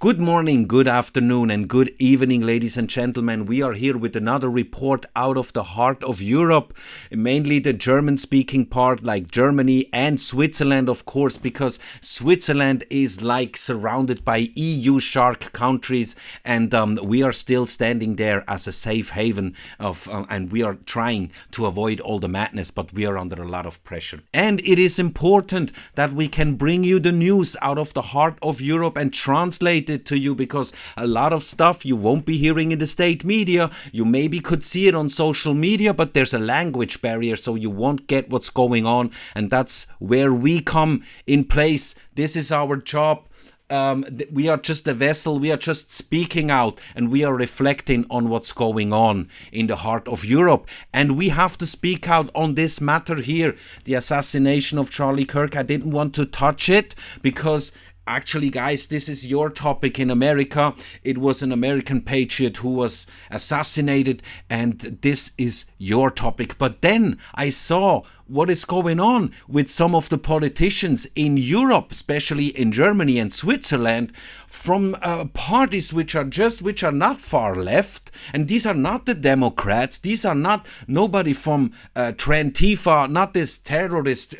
Good morning, good afternoon, and good evening, ladies and gentlemen. We are here with another report out of the heart of Europe, mainly the German-speaking part like Germany and Switzerland, of course, because Switzerland is like surrounded by EU shark countries, and we are still standing there as a safe haven and we are trying to avoid all the madness, but we are under a lot of pressure. And it is important that we can bring you the news out of the heart of Europe and translate it to you, because a lot of stuff you won't be hearing in the state media. You maybe could see it on social media, but there's a language barrier, so you won't get what's going on, and that's where we come in place. This is our job. We are just a vessel, we are just speaking out, and we are reflecting on what's going on in the heart of Europe. And we have to speak out on this matter here, the assassination of Charlie Kirk. I didn't want to touch it because actually, guys, this is your topic in America. It was an American patriot who was assassinated, and this is your topic. But then I saw what is going on with some of the politicians in Europe, especially in Germany and Switzerland, from parties which are not far left, and these are not the Democrats. These are not nobody from Trantifa, not this terrorist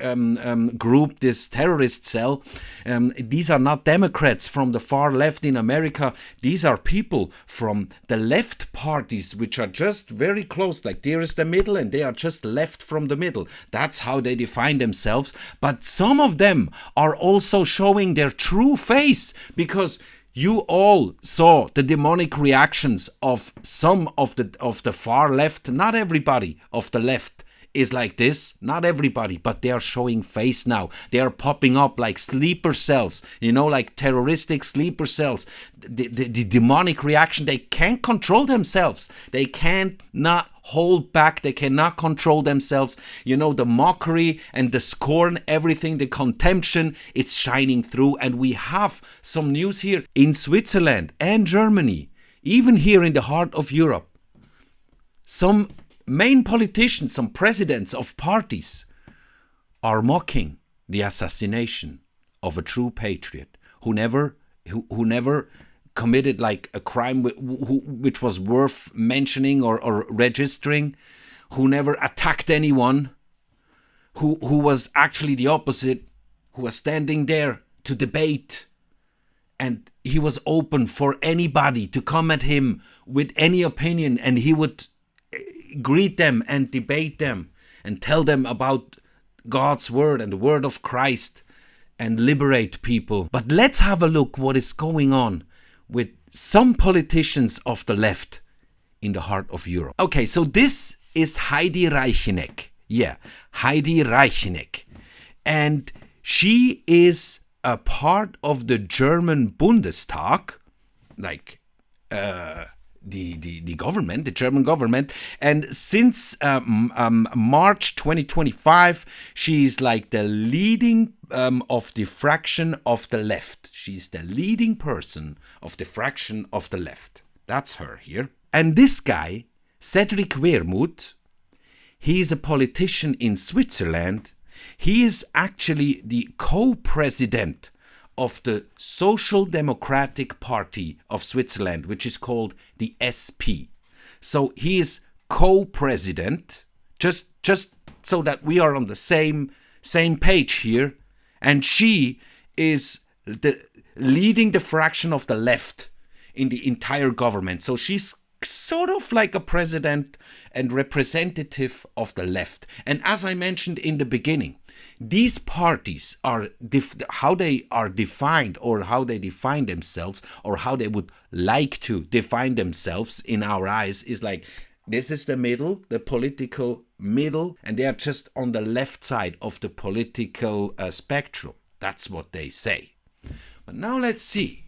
group, this terrorist cell. These are not Democrats from the far left in America. These are people from the left parties, which are just very close, like there is the middle, and they are just left from the middle. That's how they define themselves. But some of them are also showing their true face, because you all saw the demonic reactions of some of the far left. Not everybody of the left is like this, not everybody, but they are showing face now. They are popping up like sleeper cells, like terroristic sleeper cells. The demonic reaction, they can't control themselves. They can't not hold back. They cannot control themselves. The mockery and the scorn, everything, the contemption, it's shining through. And we have some news here in Switzerland and Germany, even here in the heart of Europe. Some main politicians, some presidents of parties are mocking the assassination of a true patriot who never committed like a crime which was worth mentioning or registering, who never attacked anyone, who was actually the opposite, who was standing there to debate, and he was open for anybody to come at him with any opinion, and he would greet them and debate them and tell them about God's word and the word of Christ and liberate people. But let's have a look what is going on with some politicians of the left in the heart of Europe. Okay, so this is Heidi Reicheneck. Yeah, Heidi Reicheneck. And she is a part of the German Bundestag, like the government, the German government, and since March 2025, she's like the leading of the fraction of the left. She's the leading person of the fraction of the left. That's her here. And this guy, Cedric Wermuth, he is a politician in Switzerland. He is actually the co-president of the Social Democratic Party of Switzerland, which is called the SP. So he is co-president, just so that we are on the same page here. And she is leading the fraction of the left in the entire government. So she's sort of like a president and representative of the left. And as I mentioned in the beginning, these parties are how they are defined, or how they define themselves, or how they would like to define themselves in our eyes, is like, this is the middle, the political middle, and they are just on the left side of the political spectrum. That's what they say. But now let's see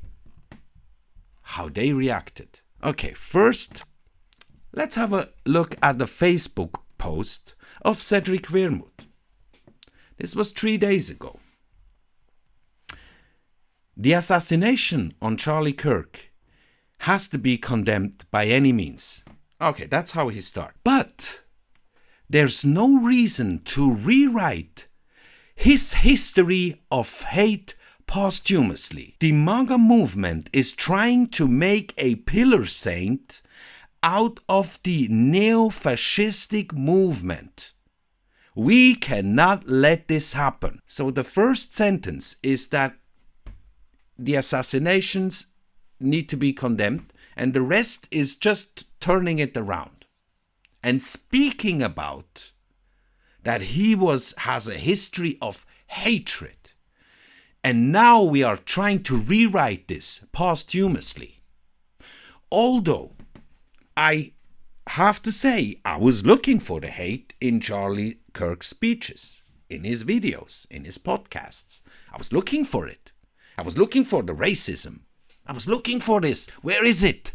how they reacted. Okay, first, let's have a look at the Facebook post of Cedric Wermuth. This was 3 days ago. The assassination on Charlie Kirk has to be condemned by any means. Okay, that's how he starts. But there's no reason to rewrite his history of hate, posthumously. The MAGA movement is trying to make a pillar saint out of the neo-fascistic movement. We cannot let this happen. So the first sentence is that the assassinations need to be condemned, and the rest is just turning it around and speaking about that he has a history of hatred. And now we are trying to rewrite this posthumously. Although I have to say, I was looking for the hate in Charlie Kirk's speeches, in his videos, in his podcasts. I was looking for it. I was looking for the racism. I was looking for this. Where is it?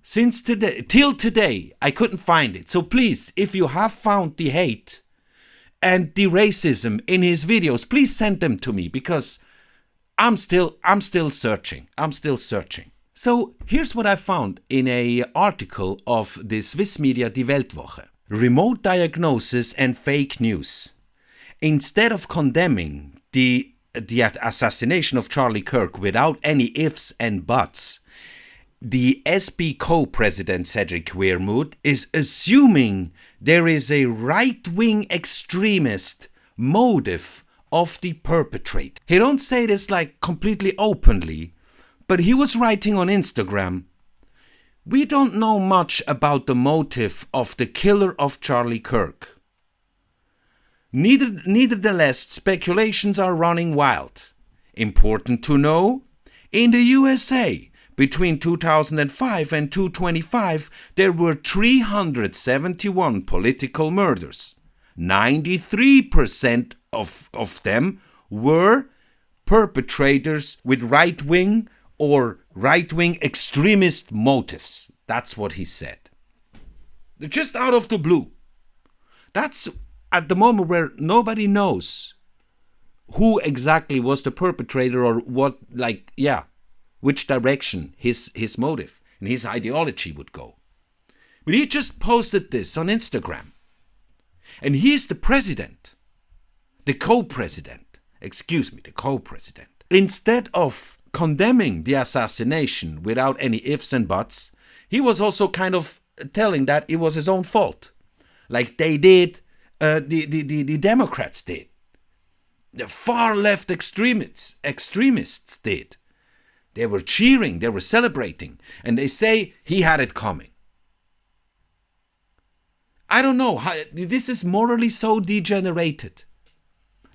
Since today, till today, I couldn't find it. So please, if you have found the hate and the racism in his videos, please send them to me, because I'm still searching. I'm still searching. So here's what I found in an article of the Swiss media Die Weltwoche. Remote diagnosis and fake news. Instead of condemning the assassination of Charlie Kirk without any ifs and buts, the SB co-president Cedric Wermuth is assuming there is a right-wing extremist motive of the perpetrator. He don't say this like completely openly, but he was writing on Instagram, "We don't know much about the motive of the killer of Charlie Kirk. Nevertheless, speculations are running wild. Important to know, in the USA, between 2005 and 2025, there were 371 political murders. 93% of them were perpetrators with right-wing or right-wing extremist motives." That's what he said. Just out of the blue. That's at the moment where nobody knows who exactly was the perpetrator or what, which direction his motive and his ideology would go. But he just posted this on Instagram. And he is the president. The co-president. Instead of condemning the assassination without any ifs and buts, he was also kind of telling that it was his own fault. Like they did, the Democrats did. The far left extremists did. They were cheering, they were celebrating, and they say he had it coming. I don't know, this is morally so degenerated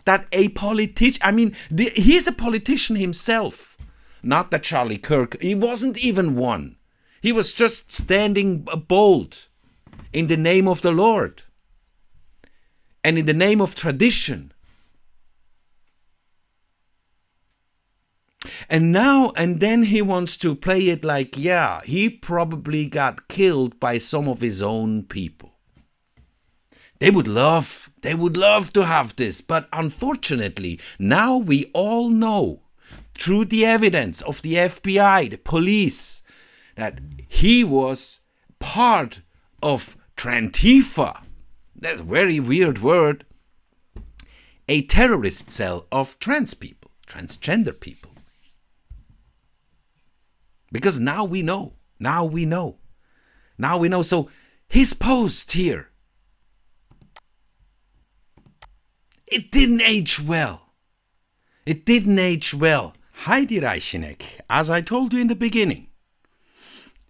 that a politician, he's a politician himself. Not that Charlie Kirk, he wasn't even one. He was just standing bold in the name of the Lord and in the name of tradition. And then he wants to play it like, he probably got killed by some of his own people. They would love to have this, but unfortunately, now we all know through the evidence of the FBI, the police, that he was part of Trantifa. That's a very weird word. A terrorist cell of trans people, transgender people. Because now we know. So his post here, it didn't age well. Heidi Reicheneck, as I told you in the beginning,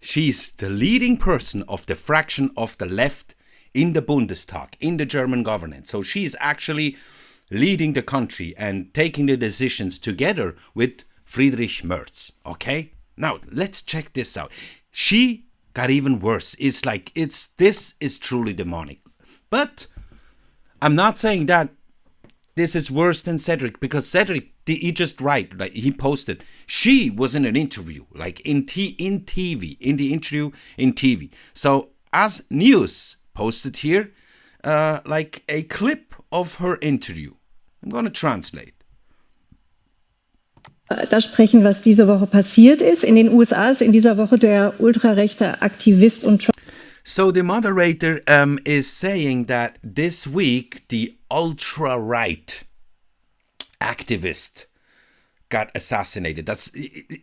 she's the leading person of the fraction of the left in the Bundestag, in the German government. So she is actually leading the country and taking the decisions together with Friedrich Merz. Okay? Now, let's check this out. She got even worse. This is truly demonic. But I'm not saying that this is worse than Cedric, because Cedric, he just he posted, she was in an interview, in the interview. So as news posted here, a clip of her interview. I'm going to translate. Da sprechen, was diese Woche passiert ist. In den USA ist in dieser Woche der ultrarechte Aktivist und So the moderator is saying that this week the ultra-right activist got assassinated. That's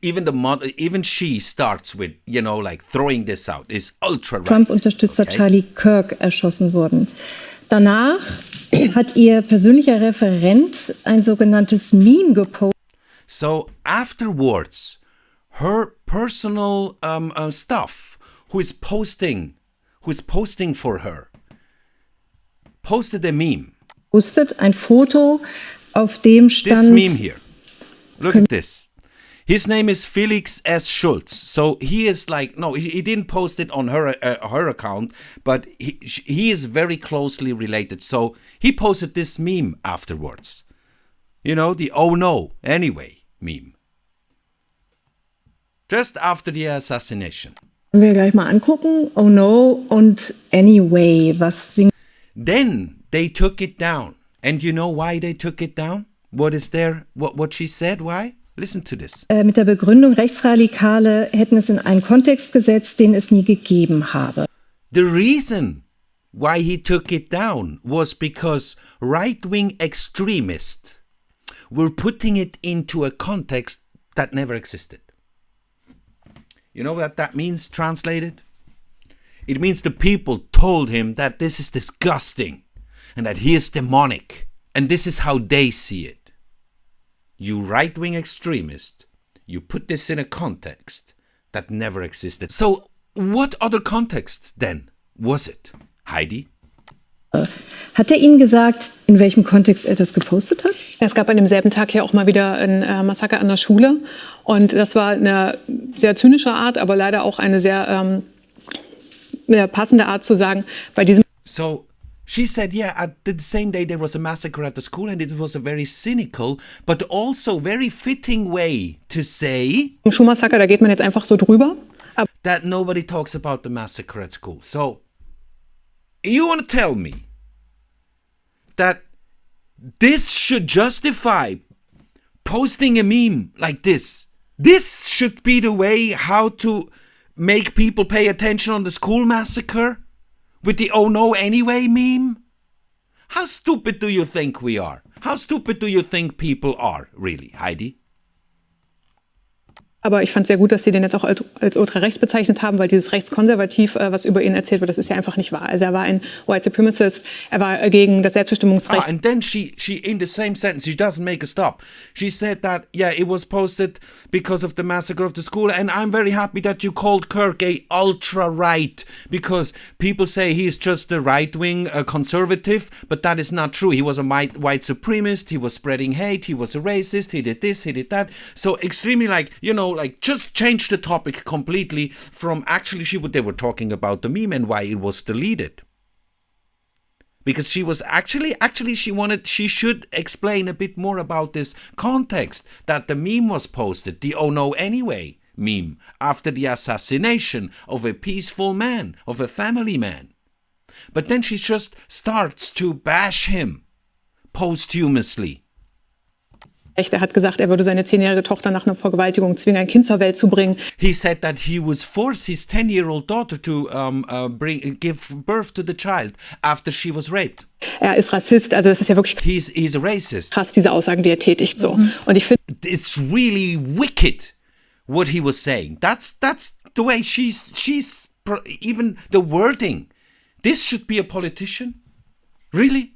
even the mother, even she starts with, like throwing this out. Is ultra right. Trump-Unterstützer Charlie Kirk erschossen wurden. Danach hat ihr persönlicher Referent ein sogenanntes Meme gepostet. So afterwards, her personal stuff, who is posting for her, posted a meme. Ein Foto, auf dem stand. This meme here. Look at this. His name is Felix S. Schulz. So he is like, no, he didn't post it on her account, but he is very closely related. So he posted this meme afterwards. The oh no, anyway meme. Just after the assassination. Können wir gleich mal angucken. Oh no und anyway. Then they took it down. And you know why they took it down? What is there? What she said? Why? Listen to this. Mit der Begründung, Rechtsradikale hätten es in einen Kontext gesetzt, den es nie gegeben habe. The reason why he took it down was because right-wing extremists were putting it into a context that never existed. You know what that means, translated? It means the people told him that this is disgusting and that he is demonic, and this is how they see it. You right-wing extremist, you put this in a context that never existed. So what other context then was it, Heidi? Hat Ihnen gesagt, in welchem Kontext das gepostet hat? Es gab an demselben Tag ja auch mal wieder ein Massaker an der Schule. Und das war eine sehr zynische Art, aber leider auch eine sehr passende Art zu sagen, bei diesem... So she said, yeah, at the same day there was a massacre at the school, and it was a very cynical, but also very fitting way to say... Im Schulmassaker, da geht man jetzt einfach so drüber. That nobody talks about the massacre at school. So, you want to tell me that this should justify posting a meme like this? This should be the way how to make people pay attention on the school massacre? With the oh no anyway meme? How stupid do you think we are? How stupid do you think people are, really, Heidi? Aber ich fand es sehr gut, dass Sie den jetzt auch als ultrarechts bezeichnet haben, weil dieses rechtskonservativ, was über ihn erzählt wird, das ist ja einfach nicht wahr. Also er war ein White Supremacist, er war gegen das Selbstbestimmungsrecht. And then she in the same sentence, she doesn't make a stop. She said that, yeah, it was posted because of the massacre of the school, and I'm very happy that you called Kirk a ultra-right, because people say he's just a right-wing conservative, but that is not true. He was a white supremacist, he was spreading hate, he was a racist, he did this, he did that. So extremely just change the topic completely from actually they were talking about the meme and why it was deleted. Because she was actually she should explain a bit more about this context that the meme was posted, the oh no anyway meme, after the assassination of a peaceful man, of a family man. But then she just starts to bash him posthumously. Er hat gesagt, er würde seine 10-jährige Tochter nach einer Vergewaltigung zwingen, ein Kind zur Welt zu bringen. He said that he would force his 10-year-old daughter to give birth to the child after she was raped. Er ist Rassist, also das ist ja wirklich he's a racist. Krass, diese Aussagen, die er tätigt. So. Und ich finde, it's really wicked what he was saying. That's the way she's even the wording. This should be a politician? Really?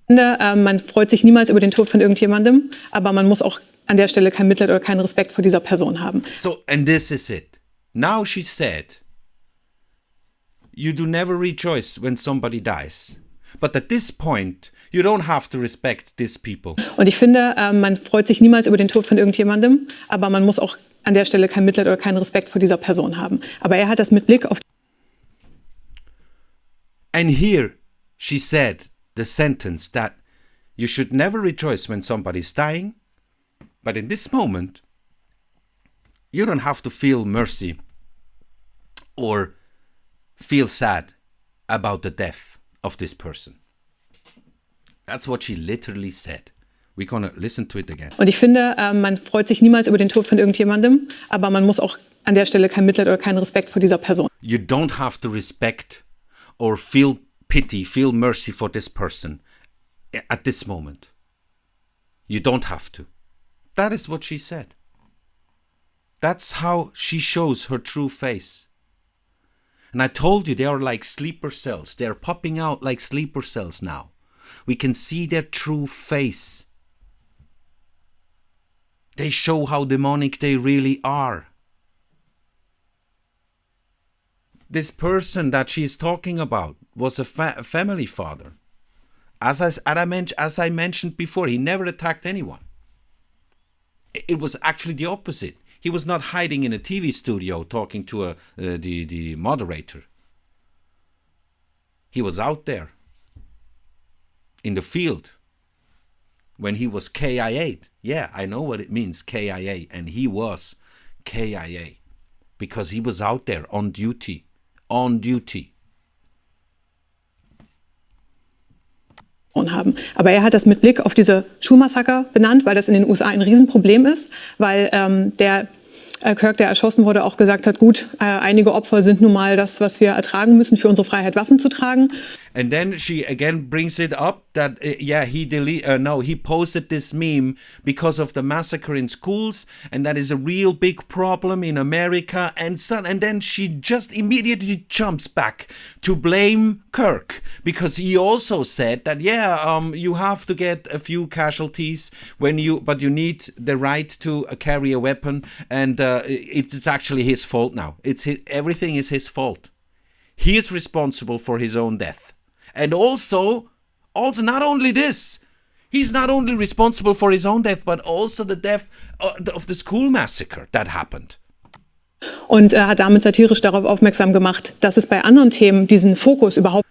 Man freut sich niemals über den Tod von irgendjemandem, aber man muss auch an der Stelle kein Mitleid oder keinen Respekt vor dieser Person haben. So, and this is it. Now she said, you do never rejoice when somebody dies. But at this point, you don't have to respect these people. Und ich finde, man freut sich niemals über den Tod von irgendjemandem, aber man muss auch an der Stelle kein Mitleid oder keinen Respekt vor dieser Person haben. Aber er hat das mit Blick auf... And here she said the sentence that you should never rejoice when somebody's dying, but in this moment, you don't have to feel mercy or feel sad about the death of this person. That's what she literally said. We're gonna listen to it again. Und ich finde, man freut sich niemals über den Tod von irgendjemandem, aber man muss auch an der Stelle kein Mitleid oder keinen Respekt vor dieser Person. You don't have to respect or feel pity, feel mercy for this person at this moment. You don't have to. That is what she said. That's how she shows her true face. And I told you, they are like sleeper cells. They're popping out like sleeper cells now. We can see their true face. They show how demonic they really are. This person that she is talking about was a family father. As I mentioned before, he never attacked anyone. It was actually the opposite. He was not hiding in a TV studio talking to the moderator. He was out there in the field when he was KIA. Yeah, I know what it means, KIA. And he was KIA because he was out there on duty. On duty. Haben. Aber er hat das mit Blick auf diese Schulmassaker benannt, weil das in den USA ein Riesenproblem ist, weil der Kirk, der erschossen wurde, auch gesagt hat, gut, einige Opfer sind nun mal das, was wir ertragen müssen, für unsere Freiheit Waffen zu tragen. And then she again brings it up that, he posted this meme because of the massacre in schools, and that is a real big problem in America. And then she just immediately jumps back to blame Kirk, because he also said that, you have to get a few casualties but you need the right to carry a weapon, and it's actually his fault now. Everything is his fault. He is responsible for his own death. And also not only this, he's not only responsible for his own death, but also the death of the school massacre that happened. Und er hat damit satirisch darauf aufmerksam gemacht, dass es bei anderen Themen diesen Fokus überhaupt...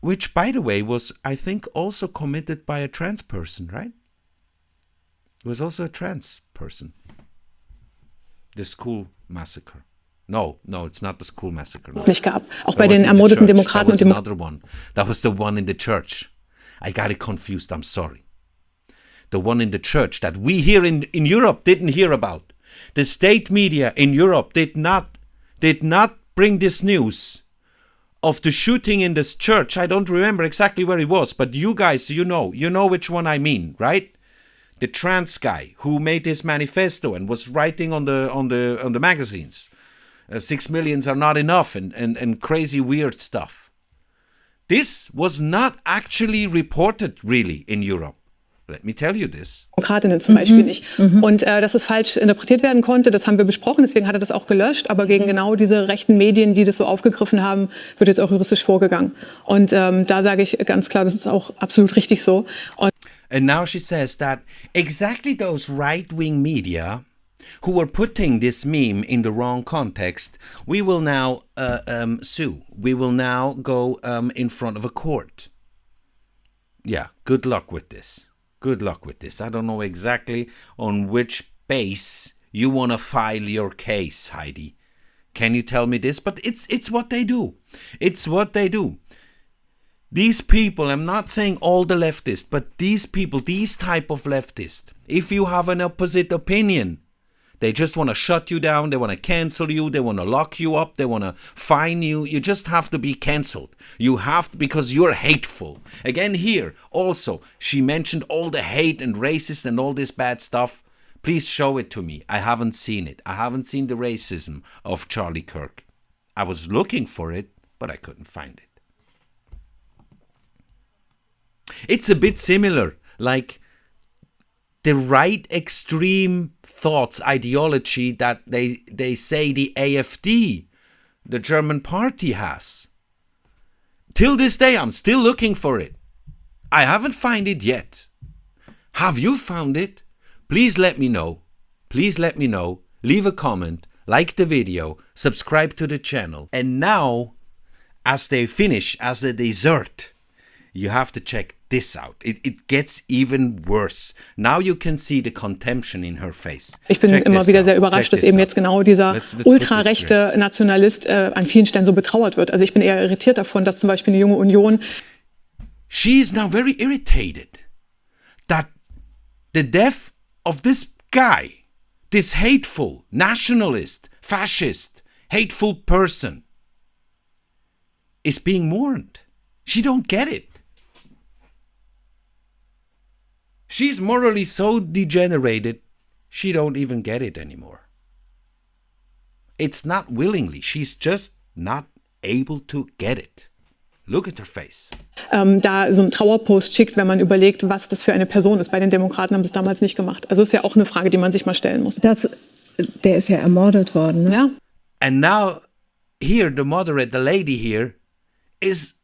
Which, by the way, was, I think, also committed by a trans person, right? It was also a trans person. The school massacre. No, it's not the school massacre. No. Nicht gab. Auch bei den ermordeten Demokraten und another one. That was the one in the church. I got it confused, I'm sorry. The one in the church that we here in Europe didn't hear about. The state media in Europe did not bring this news of the shooting in this church. I don't remember exactly where it was, but you guys, you know which one I mean, right? The trans guy who made this manifesto and was writing on the magazines. 6 million are not enough and crazy weird stuff. This was not actually reported really in Europe. Let me tell you this. Demokratinnen zum Beispiel nicht. Und dass es falsch interpretiert werden konnte, das haben wir besprochen, deswegen hat er das auch gelöscht. Aber gegen genau diese rechten Medien, die das so aufgegriffen haben, wird jetzt auch juristisch vorgegangen. Und da sage ich ganz klar, das ist auch absolut richtig so. And now she says that exactly those right-wing media who were putting this meme in the wrong context, we will now sue. We will now go in front of a court. Yeah, good luck with this. Good luck with this. I don't know exactly on which base you want to file your case, Heidi. Can you tell me this? But it's what they do. It's what they do. These people, I'm not saying all the leftists, but these people, these type of leftists, if you have an opposite opinion, they just want to shut you down, they want to cancel you, they want to lock you up, they want to fine you. You just have to be cancelled. You have to, because you're hateful. Again here, also, she mentioned all the hate and racist and all this bad stuff. Please show it to me. I haven't seen it. I haven't seen the racism of Charlie Kirk. I was looking for it, but I couldn't find it. It's a bit similar, like the right extreme thoughts, ideology that they say the AfD, the German party, has. Till this day, I'm still looking for it. I haven't found it yet. Have you found it? Please let me know. Please let me know. Leave a comment, like the video, subscribe to the channel. And now, as they finish, as a dessert, you have to check this out. It gets even worse. Now you can see the contemption in her face. Ich bin immer wieder sehr überrascht, dass eben jetzt genau dieser ultrarechte Nationalist an vielen Stellen so betrauert wird. Also ich bin eher irritiert davon, dass zum Beispiel eine junge Union... She is now very irritated that the death of this guy, this hateful, nationalist, fascist, hateful person is being mourned. She don't get it. She's morally so degenerated she don't even get it anymore. It's not willingly. She's just not able to get it. Look at her face. Da so einen Trauerpost schickt, wenn man überlegt, was das für eine Person ist. Bei den Demokraten haben sie es damals nicht gemacht. Also ist ja auch eine Frage, die man sich mal stellen muss. Der ist ja ermordet worden. Ne? Ja. And now, here, the moderate, the lady here, is,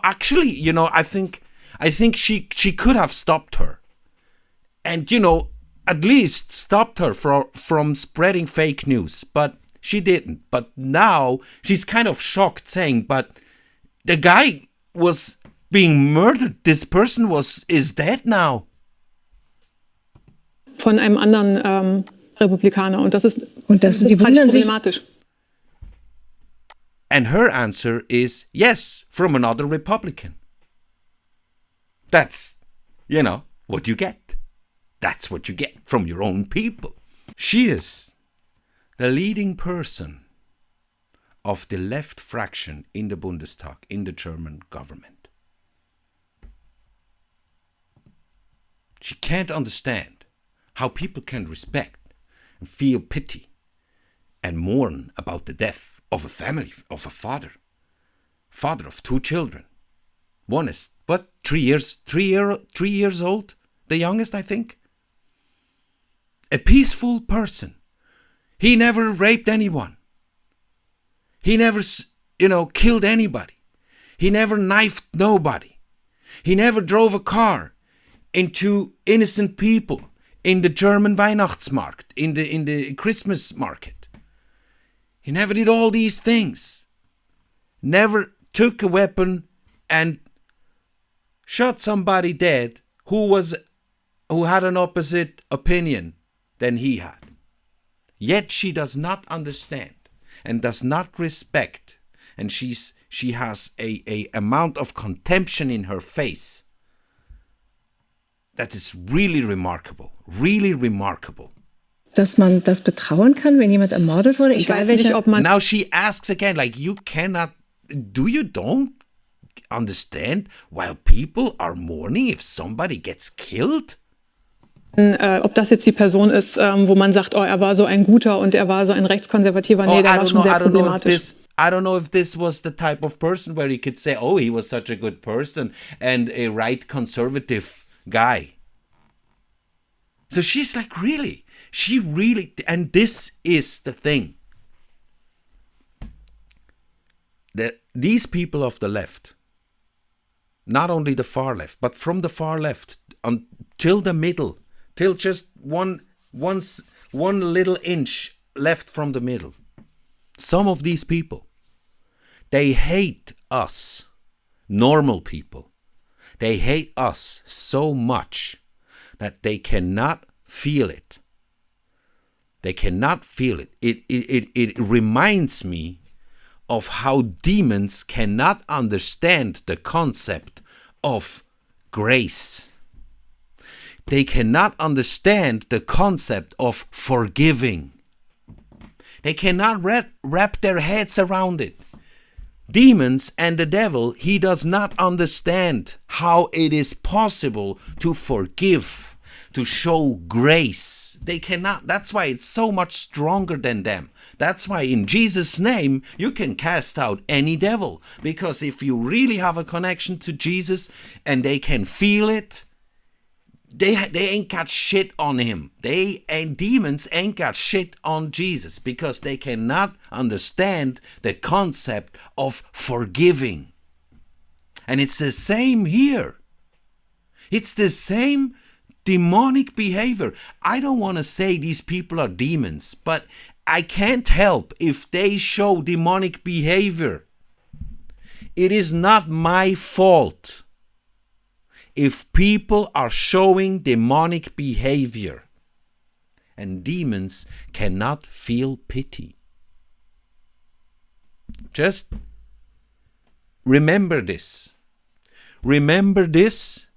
actually, I think she could have stopped her. And, at least stopped her from spreading fake news. But she didn't. But now, she's kind of shocked, saying, but the guy was being murdered. This person is dead now. Von einem anderen Republikaner. Und das ist Sie wundern sich, problematisch. And her answer is yes, from another Republican. That's, what you get. That's what you get from your own people. She is the leading person of the left fraction in the Bundestag, in the German government. She can't understand how people can respect and feel pity and mourn about the death of a family, of a father of 2 children. One is, 3 years old? The youngest, I think. A peaceful person. He never raped anyone. He never, killed anybody. He never knifed nobody. He never drove a car into innocent people in the German Weihnachtsmarkt, in the Christmas market. He never did all these things. Never took a weapon and shot somebody dead who had an opposite opinion than he had. Yet she does not understand and does not respect, and she has a amount of contemption in her face that is really remarkable, really remarkable. dass man das betrauen kann, wenn jemand ermordet wurde. Ich weiß nicht, ob man... Now she asks again, you don't understand while people are mourning if somebody gets killed? Ob das jetzt die Person ist, wo man sagt, er war so ein guter und er war so ein rechtskonservativer. Nee, der war schon sehr problematisch. I don't know if this was the type of person where you could say, he was such a good person and a right conservative guy. So she's like, really? She really, and this is the thing. These people of the left, not only the far left, but from the far left until the middle, till just one little inch left from the middle. Some of these people, they hate us, normal people. They hate us so much that they cannot feel it. They cannot feel it. It reminds me of how demons cannot understand the concept of grace. They cannot understand the concept of forgiving. They cannot wrap their heads around it. Demons and the devil, he does not understand how it is possible to forgive, to show grace. They cannot. That's why it's so much stronger than them. That's why in Jesus' name you can cast out any devil. Because if you really have a connection to Jesus and they can feel it, they ain't got shit on him. Demons ain't got shit on Jesus because they cannot understand the concept of forgiving. And it's the same here. It's the same demonic behavior. I don't want to say these people are demons, but I can't help if they show demonic behavior. It is not my fault if people are showing demonic behavior, and demons cannot feel pity. Just remember this. Remember this.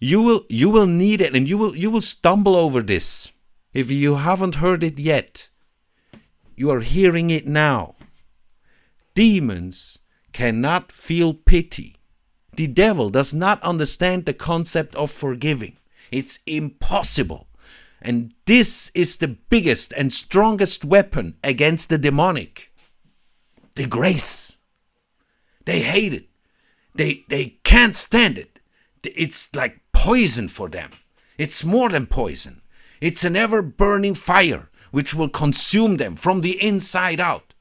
You will need it, and you will stumble over this. If you haven't heard it yet, you are hearing it now. Demons cannot feel pity. The devil does not understand the concept of forgiving. It's impossible. And this is the biggest and strongest weapon against the demonic. The grace. They hate it. They can't stand it. It's like poison for them. It's more than poison. It's an ever-burning fire which will consume them from the inside out.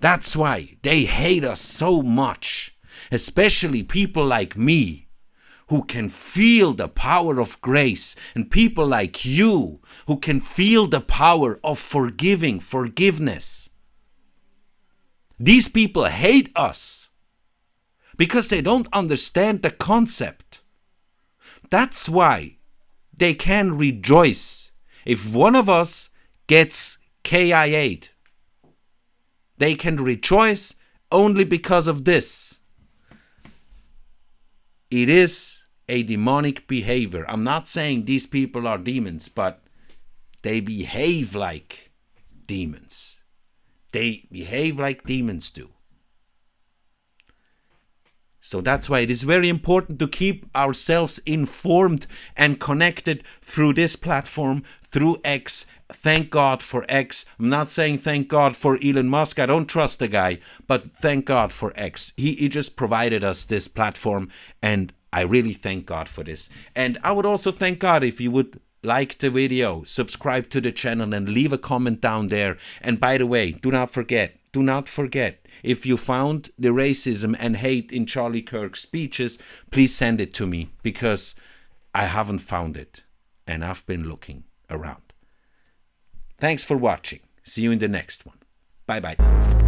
That's why they hate us so much, especially people like me, who can feel the power of grace, and people like you, who can feel the power of forgiveness. These people hate us because they don't understand the concept. That's why they can rejoice if one of us gets KIA'd. They can rejoice only because of this. It is a demonic behavior. I'm not saying these people are demons, but they behave like demons. They behave like demons do. So that's why it is very important to keep ourselves informed and connected through this platform, through X. Thank God for X. I'm not saying thank God for Elon Musk. I don't trust the guy, but thank God for X. He just provided us this platform, and I really thank God for this. And I would also thank God if you would like the video, subscribe to the channel, and leave a comment down there. And by the way, do not forget, if you found the racism and hate in Charlie Kirk's speeches, please send it to me, because I haven't found it and I've been looking around. Thanks for watching. See you in the next one. Bye-bye.